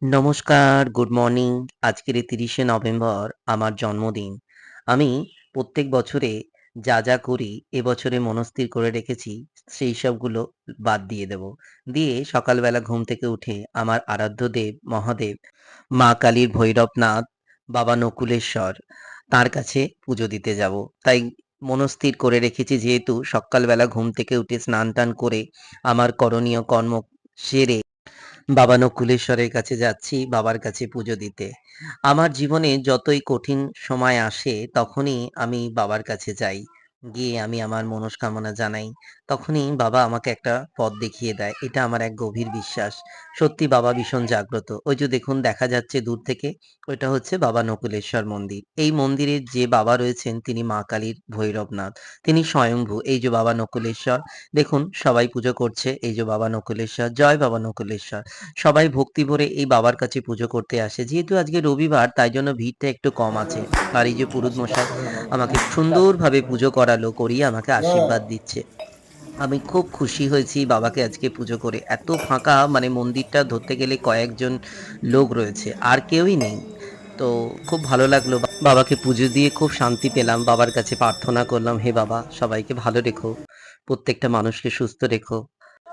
নমস্কার, good morning. আজকের এই ৩০শে নভেম্বর আমার জন্মদিন। আমি প্রত্যেক বছরে যা করি এবছরে মনস্থির করে রেখেছি সেই সবগুলো বাদ দিয়ে দেব। দিয়ে সকালবেলা ঘুম থেকে উঠে আমার আরাধ্য দেব, মহাদেব, মা কালীর ভৈরবনাথ, বাবা নকুলেশ্বর তাঁর কাছে পুজো দিতে যাব। তাই মনস্থির করে রেখেছি যেহেতু সকালবেলা ঘুম থেকে উঠে স্নান-টান করে আমার করণীয় কর্ম সেরে বাবা নকুলেশ্বরের কাছে যাচ্ছি বাবার কাছে পুজো দিতে। আমার জীবনে যতই কঠিন সময় আসে তখনই আমি বাবার কাছে যাই। গিয়ে আমি আমার মনস্কামনা জানাই। তখনই বাবা আমাকে একটা পথ দেখিয়ে দেয়। এটা আমার এক গভীর বিশ্বাস। সত্যি বাবা ভীষণ জাগ্রত। ওই যে দেখুন দেখা যাচ্ছে দূর থেকে ওইটা হচ্ছে বাবা নকুলেশ্বর মন্দির। এই মন্দিরে যে বাবা রয়েছেন তিনি মা কালীর ভৈরবনাথ। তিনি স্বয়ম্ভু। এই যে বাবা নকুলেশ্বর দেখুন সবাই পুজো করছে। এই যে বাবা নকুলেশ্বর, জয় বাবা নকুলেশ্বর। সবাই ভক্তি ভরে এই বাবার কাছে পুজো করতে আসে। যেহেতু আজকে রবিবার তাই জন্য ভিড়টা একটু কম আছে। আর এই যে পুরোহিত মশাই আমাকে সুন্দরভাবে পুজো করিয়ে আমাকে আশীর্বাদ দিচ্ছে। আমি খুব খুশি হয়েছি বাবাকে আজকে পুজো করে। এত ফাঁকা মানে মন্দিরটা ধরতে গেলে কয়েকজন লোক রয়েছে। আর কেউই নেই। তো খুব ভালো লাগলো। বাবাকে পুজো দিয়ে খুব শান্তি পেলাম। বাবার কাছে প্রার্থনা করলাম, "হে বাবা সবাইকে ভালো রেখো। প্রত্যেকটা মানুষকে সুস্থ রেখো।"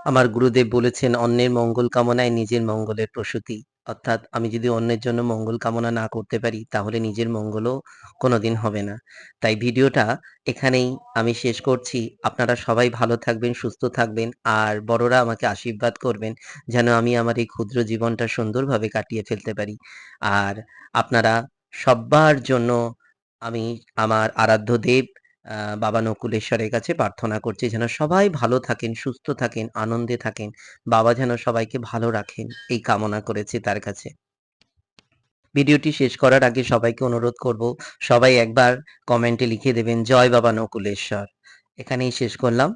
আমার গুরুদেব বলেছেন, "অন্যের মঙ্গল কামনায় নিজের মঙ্গলের প্রসূতি।" অর্থাৎ আমি যদি অন্যের জন্য মঙ্গল কামনা না করতে পারি, তাহলে নিজের মঙ্গলও কোনোদিন হবে না। তাই ভিডিওটা এখানেই আমি শেষ করছি। আপনারা সবাই ভালো থাকবেন, সুস্থ থাকবেন। আর বড়রা আমাকে আশীর্বাদ করবেন, যেন আমি আমার এই ক্ষুদ্র জীবনটা সুন্দরভাবে কাটিয়ে ফেলতে পারি। আর আপনারা সব্বার জন্য আমি আমার আরাধ্য দেব বাবা নকুলেশ্বরের কাছে প্রার্থনা করছি যেন সবাই ভালো থাকেন, সুস্থ থাকেন, আনন্দে থাকেন। বাবা যেন সবাইকে ভালো রাখেন এই কামনা করেছি তার কাছে। ভিডিওটি শেষ করার আগে সবাইকে অনুরোধ করব, সবাই একবার কমেন্টে লিখে দেবেন জয় বাবা নকুলেশ্বর। এখানেই শেষ করলাম।